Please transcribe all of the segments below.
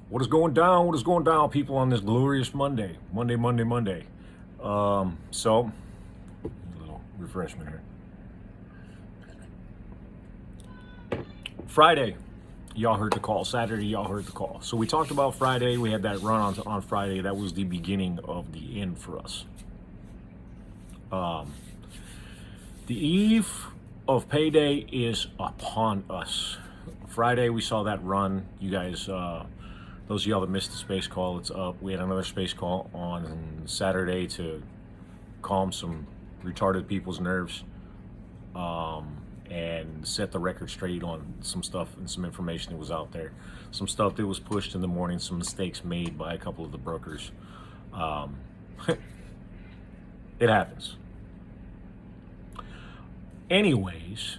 What is going down? What is going down, people, on this glorious Monday? Monday. So, a little refreshment here. Friday, y'all heard the call. Saturday, y'all heard the call. So we talked about Friday. We had that run on Friday. That was the beginning of the end for us. The eve of payday is upon us. Friday, we saw that run. You guys, those of y'all that missed the space call, it's up. We had another space call on Saturday to calm some retarded people's nerves and set the record straight on some stuff and some information that was out there. Some stuff that was pushed in the morning, some mistakes made by a couple of the brokers. It happens. Anyways,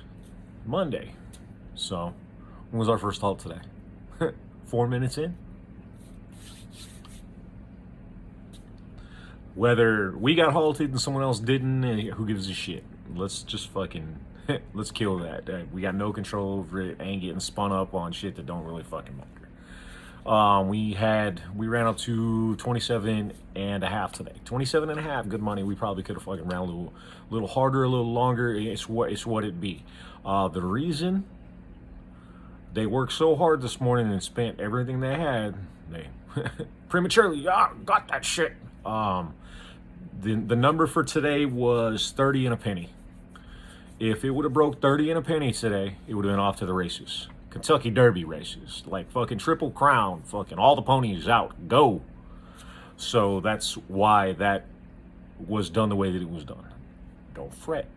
Monday. So, when was our first halt today? 4 minutes in? Whether we got halted and someone else didn't, who gives a shit? Let's just fucking, let's kill that. We got no control over it. Ain't getting spun up on shit that don't really fucking matter. We ran up to 27 and a half today. 27 and a half, good money. We probably could have fucking ran a little harder, a little longer. It's what it be. The reason they worked so hard this morning and spent everything they had, they prematurely got that shit. The number for today was 30 and a penny. If it would have broke 30 and a penny today, it would have been off to the races. Kentucky Derby races, like fucking Triple Crown, fucking all the ponies out, go. So that's why that was done the way that it was done. Don't fret,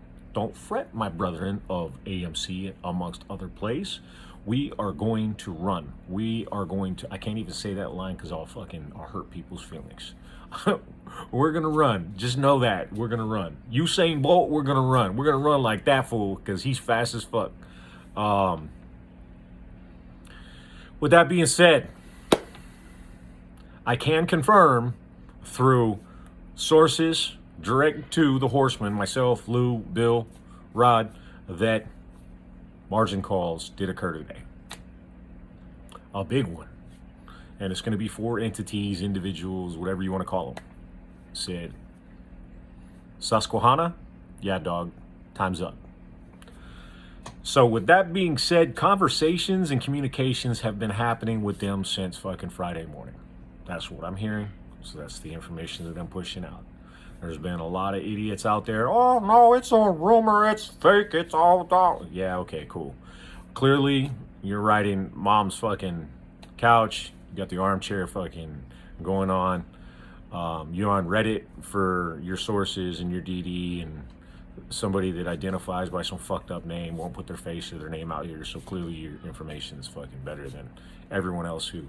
my brethren of AMC amongst other plays. We are going to run. I can't even say that line because I'll hurt people's feelings. We're gonna run. Just know that we're gonna run. Usain Bolt, we're gonna run. We're gonna run like that fool because he's fast as fuck. With that being said, I can confirm through sources direct to the horsemen, myself, Lou, Bill, Rod, that margin calls did occur today. A big one. And it's going to be 4 entities, individuals, whatever you want to call them. Said, Susquehanna? Yeah, dog. Time's up. So with that being said, conversations and communications have been happening with them since fucking Friday morning. That's what I'm hearing. So that's the information that I'm pushing out. There's been a lot of idiots out there. Oh, no, it's a rumor. It's fake. It's all dog. Yeah, okay, cool. Clearly, you're riding mom's fucking couch. You got the armchair fucking going on. You're on Reddit for your sources and your DD, and somebody that identifies by some fucked up name won't put their face or their name out here. So clearly your information is fucking better than everyone else who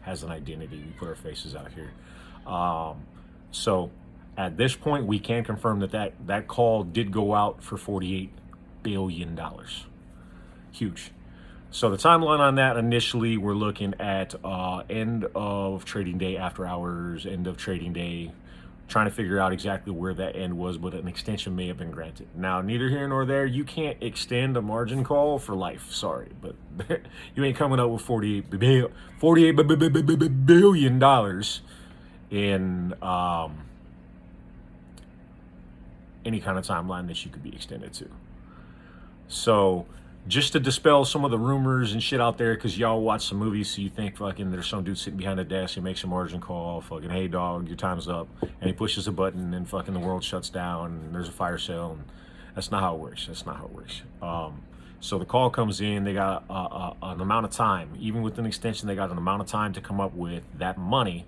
has an identity. We put our faces out here. So at this point, we can confirm that call did go out for $48 billion. Huge. So the timeline on that, initially, we're looking at end of trading day, after hours, end of trading day, trying to figure out exactly where that end was, but an extension may have been granted. Now, neither here nor there, you can't extend a margin call for life. Sorry, but you ain't coming up with $48 billion in any kind of timeline that you could be extended to. So just to dispel some of the rumors and shit out there, because y'all watch some movies, so you think fucking there's some dude sitting behind a desk who makes a margin call, fucking, hey dog, your time's up, and he pushes a button and fucking the world shuts down and there's a fire sale. And that's not how it works. So the call comes in, they got an amount of time. Even with an extension, they got an amount of time to come up with that money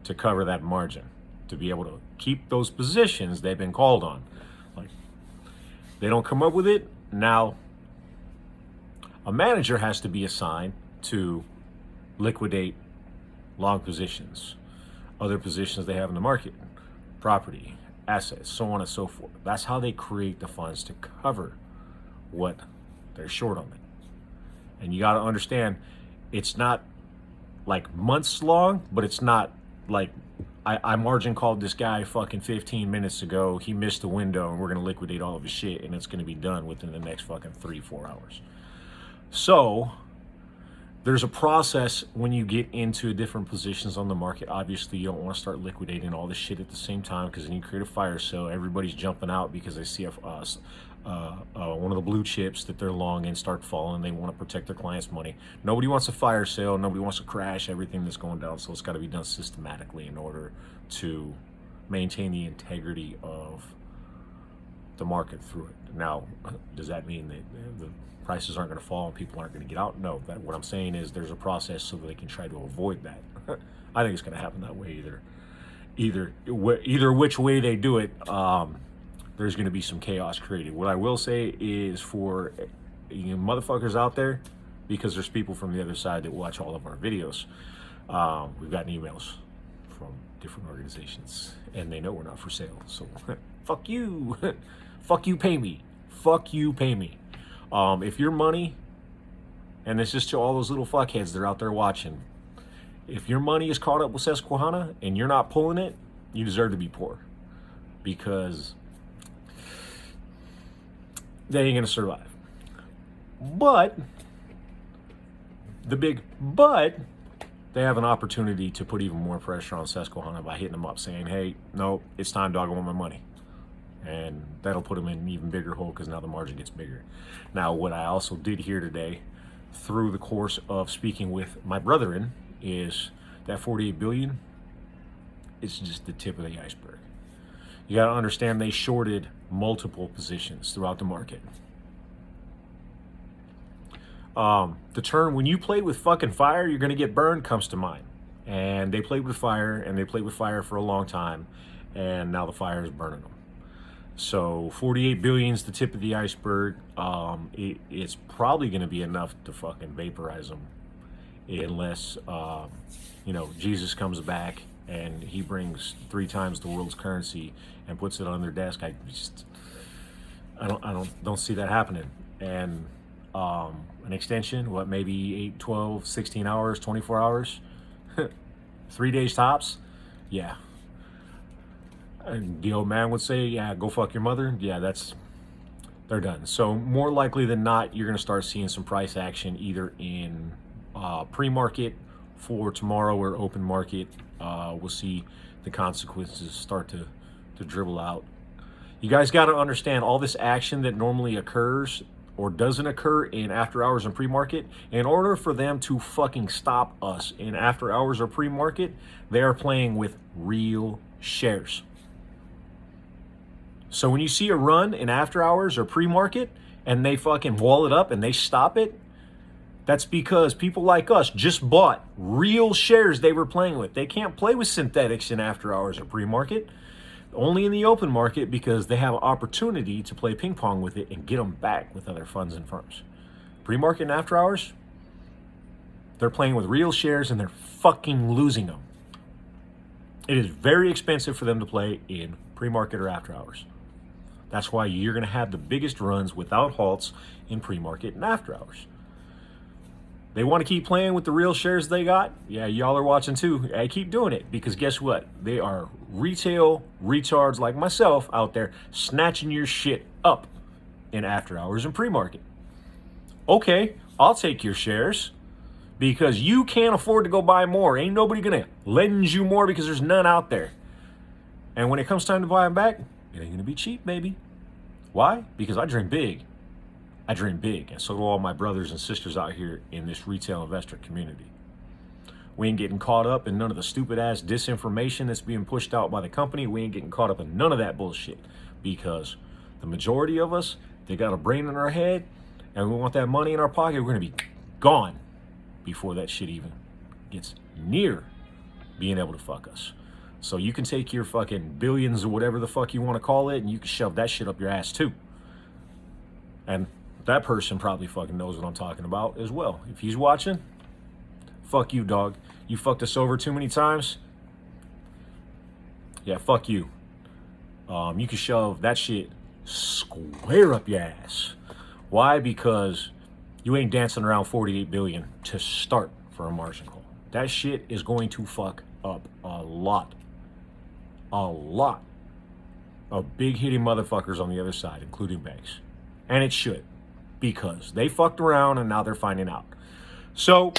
to cover that margin, to be able to keep those positions they've been called on. Like, they don't come up with it, now a manager has to be assigned to liquidate long positions, other positions they have in the market, property, assets, so on and so forth. That's how they create the funds to cover what they're short on it. And you got to understand, it's not like months long, but it's not like I margin called this guy fucking 15 minutes ago. He missed the window and we're going to liquidate all of his shit and it's going to be done within the next fucking 3-4 hours. So there's a process when you get into different positions on the market. Obviously, you don't want to start liquidating all this shit at the same time, because then you create a fire sale. Everybody's jumping out because they see one of the blue chips that they're long and start falling. They want to protect their clients' money. Nobody wants a fire sale. Nobody wants to crash everything that's going down. So it's got to be done systematically in order to maintain the integrity of the market through it. Now, does that mean that the prices aren't going to fall and people aren't going to get out? No. What I'm saying is there's a process so that they can try to avoid that. I think it's going to happen that way either which way they do it. There's going to be some chaos created. What I will say is, for motherfuckers out there, because there's people from the other side that watch all of our videos, we've gotten emails from different organizations, and they know we're not for sale. So fuck you. Fuck you, pay me. Fuck you, pay me. If your money, and this is to all those little fuckheads that are out there watching, if your money is caught up with Susquehanna and you're not pulling it, you deserve to be poor, because they ain't gonna survive. But they have an opportunity to put even more pressure on Susquehanna by hitting them up saying, hey, no, it's time, dog, I want my money. And that'll put them in an even bigger hole, because now the margin gets bigger. Now, what I also did here today, through the course of speaking with my brethren, is that 48 billion, it's just the tip of the iceberg. You got to understand, they shorted multiple positions throughout the market. The term, when you play with fucking fire, you're going to get burned, comes to mind. And they played with fire, and they played with fire for a long time, and now the fire is burning them. So 48 billion is the tip of the iceberg. It's probably going to be enough to fucking vaporize them, unless Jesus comes back and he brings 3 times the world's currency and puts it on their desk. I don't see that happening. And an extension, what, maybe 8, 12, 16 hours, 24 hours, 3 days tops. Yeah. And the old man would say, yeah, go fuck your mother. Yeah, they're done. So more likely than not, you're going to start seeing some price action either in pre-market for tomorrow or open market. We'll see the consequences start to dribble out. You guys got to understand, all this action that normally occurs or doesn't occur in after hours and pre-market, in order for them to fucking stop us in after hours or pre-market, they are playing with real shares. So when you see a run in after hours or pre-market and they fucking wall it up and they stop it, that's because people like us just bought real shares they were playing with. They can't play with synthetics in after hours or pre-market, only in the open market, because they have an opportunity to play ping pong with it and get them back with other funds and firms. Pre-market and after hours, they're playing with real shares and they're fucking losing them. It is very expensive for them to play in pre-market or after hours. That's why you're going to have the biggest runs without halts in pre-market and after hours. They want to keep playing with the real shares they got. Yeah, y'all are watching too. I keep doing it, because guess what? They are retail retards like myself out there snatching your shit up in after hours and pre-market. Okay, I'll take your shares, because you can't afford to go buy more. Ain't nobody going to lend you more, because there's none out there. And when it comes time to buy them back, it ain't going to be cheap, baby. Why? Because I dream big. I dream big, and so do all my brothers and sisters out here in this retail investor community. We ain't getting caught up in none of the stupid-ass disinformation that's being pushed out by the company. We ain't getting caught up in none of that bullshit, because the majority of us, they got a brain in our head, and we want that money in our pocket. We're going to be gone before that shit even gets near being able to fuck us. So you can take your fucking billions or whatever the fuck you want to call it, and you can shove that shit up your ass too. And that person probably fucking knows what I'm talking about as well. If he's watching, fuck you, dog. You fucked us over too many times. Yeah, fuck you. You can shove that shit square up your ass. Why? Because you ain't dancing around 48 billion to start for a margin call. That shit is going to fuck up a lot of big hitting motherfuckers on the other side, including banks. And it should, because they fucked around and now they're finding out. So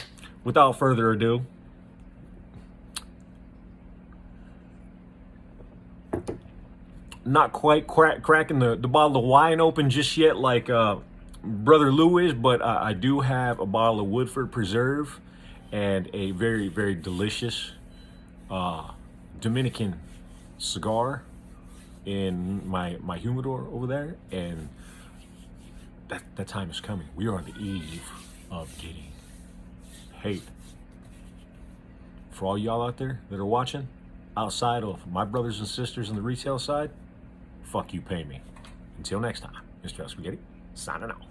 without further ado, not quite cracking the bottle of wine open just yet like Brother Lou is, but I do have a bottle of Woodford Preserve and a very, very delicious Dominican cigar in my humidor over there, and that time is coming. We are on the eve of getting paid. For all y'all out there that are watching, outside of my brothers and sisters in the retail side, fuck you, pay me. Until next time, Mr. El Spaghetti, signing out.